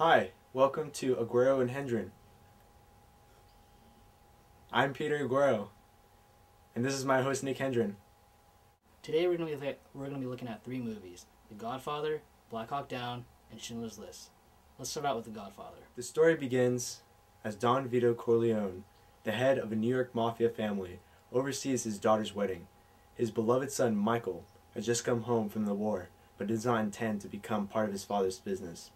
Hi, welcome to Aguero and Hendren. I'm Peter Aguero, and this is my host Nick Hendren. Today we're going to be looking at 3 movies: The Godfather, Black Hawk Down, and Schindler's List. Let's start out with The Godfather. The story begins as Don Vito Corleone, the head of a New York mafia family, oversees his daughter's wedding. His beloved son Michael has just come home from the war, but does not intend to become part of his father's business.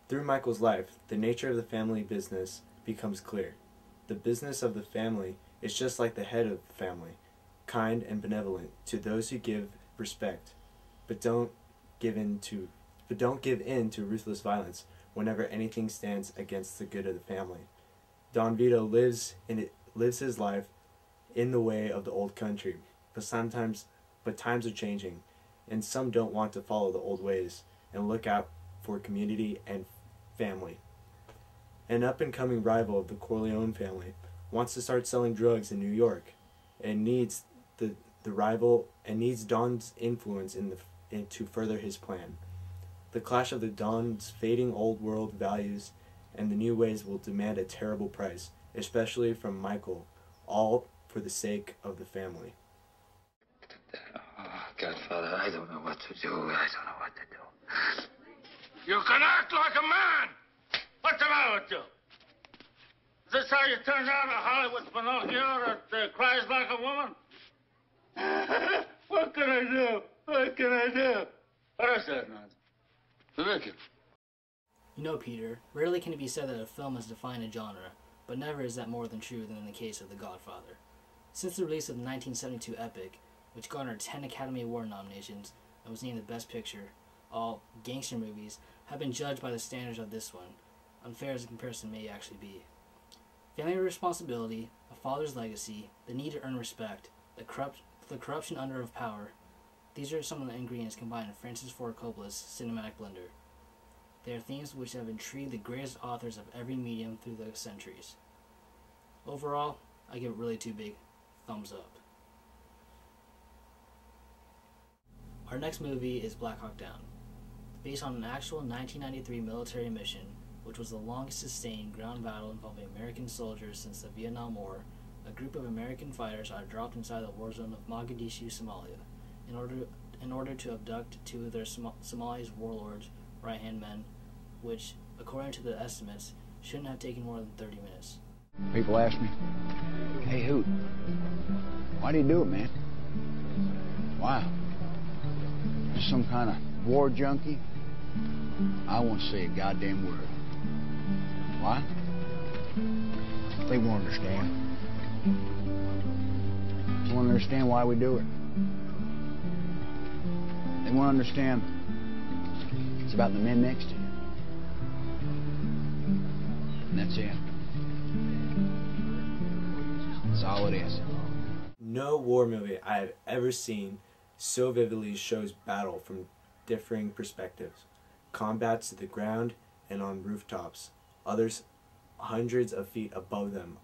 Through Michael's life, the nature of the family business becomes clear. The business of the family is just like the head of the family, kind and benevolent to those who give respect, but don't give in to ruthless violence whenever anything stands against the good of the family. Don Vito lives his life in the way of the old country, but times are changing, and some don't want to follow the old ways and look out for community and family. An up-and-coming rival of the Corleone family wants to start selling drugs in New York and needs the rival and needs Don's influence to further his plan. The clash of the Don's fading old world values and the new ways will demand a terrible price, especially from Michael, all for the sake of the family. Oh, Godfather, I don't know what to do. I don't know what to do. You can act like a man! What's the matter with you? Is this how you turn out a Hollywood Pinocchio that cries like a woman? What can I do? What can I do? What is that nonsense? Look. You know, Peter, rarely can it be said that a film has defined a genre, but never is that more than true than in the case of The Godfather. Since the release of the 1972 epic, which garnered 10 Academy Award nominations and was named the Best Picture, all gangster movies have been judged by the standards of this one, unfair as the comparison may actually be. Family responsibility, a father's legacy, the need to earn respect, the corruption under of power, these are some of the ingredients combined in Francis Ford Coppola's cinematic blender. They are themes which have intrigued the greatest authors of every medium through the centuries. Overall, I give it really 2 big thumbs up. Our next movie is Black Hawk Down. Based on an actual 1993 military mission, which was the longest sustained ground battle involving American soldiers since the Vietnam War, a group of American fighters are dropped inside the war zone of Mogadishu, Somalia, in order to abduct 2 of their Somali's warlords' right-hand men, which, according to the estimates, shouldn't have taken more than 30 minutes. People ask me, "Hey, Hoot, why do you do it, man? Why? Just some kind of war junkie?" I won't say a goddamn word. Why? They won't understand. They won't understand why we do it. They won't understand it's about the men next to you. And that's it. That's all it is. No war movie I have ever seen so vividly shows battle from differing perspectives. Combats to the ground and on rooftops, others hundreds of feet above them,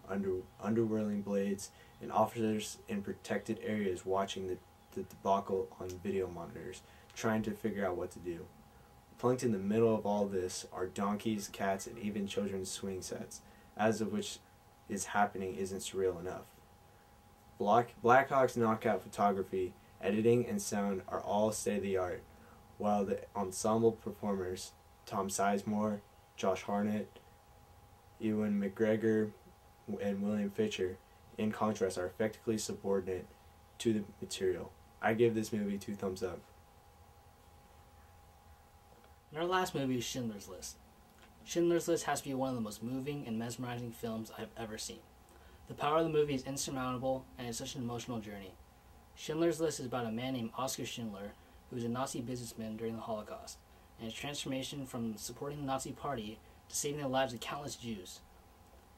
underwhirling blades, and officers in protected areas watching the debacle on video monitors, trying to figure out what to do. Plunked in the middle of all this are donkeys, cats, and even children's swing sets, as of which is happening isn't surreal enough. Black Hawk's knockout photography, editing, and sound are all state-of-the-art, while the ensemble performers, Tom Sizemore, Josh Hartnett, Ewan McGregor, and William Fisher, in contrast, are effectively subordinate to the material. I give this movie 2 thumbs up. And our last movie is Schindler's List. Schindler's List has to be one of the most moving and mesmerizing films I've ever seen. The power of the movie is insurmountable, and it's such an emotional journey. Schindler's List is about a man named Oskar Schindler, who was a Nazi businessman during the Holocaust, and his transformation from supporting the Nazi Party to saving the lives of countless Jews.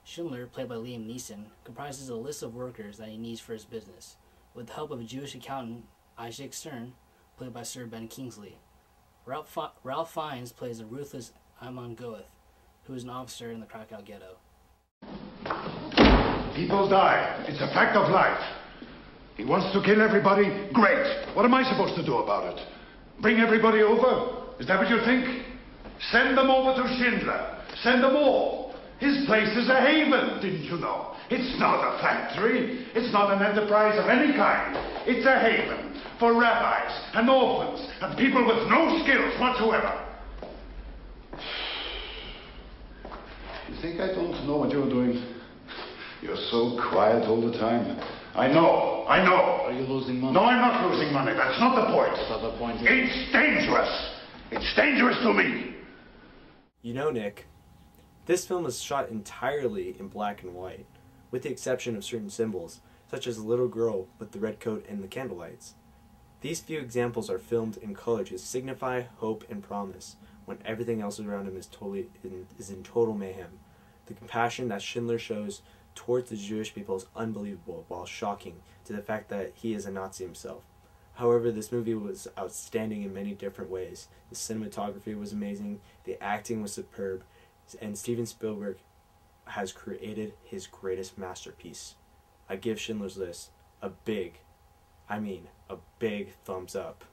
Schindler, played by Liam Neeson, comprises a list of workers that he needs for his business, with the help of a Jewish accountant, Isaac Stern, played by Sir Ben Kingsley. Ralph Fiennes plays a ruthless Amon Goeth, who is an officer in the Krakow ghetto. People die. It's a fact of life. He wants to kill everybody? Great. What am I supposed to do about it? Bring everybody over? Is that what you think? Send them over to Schindler. Send them all. His place is a haven, didn't you know? It's not a factory. It's not an enterprise of any kind. It's a haven for rabbis and orphans and people with no skills whatsoever. You think I don't know what you're doing? You're so quiet all the time. I know. Are you losing money? No, I'm not losing money. That's not the point. That's not the point. It's dangerous. It's dangerous to me. You know, Nick, this film was shot entirely in black and white, with the exception of certain symbols, such as the little girl with the red coat and the candlelights. These few examples are filmed in color to signify hope and promise, when everything else around him is in total mayhem. The compassion that Schindler shows towards the Jewish people is unbelievable, while shocking to the fact that he is a Nazi himself. However, this movie was outstanding in many different ways. The cinematography was amazing, the acting was superb, and Steven Spielberg has created his greatest masterpiece. I give Schindler's List a big thumbs up.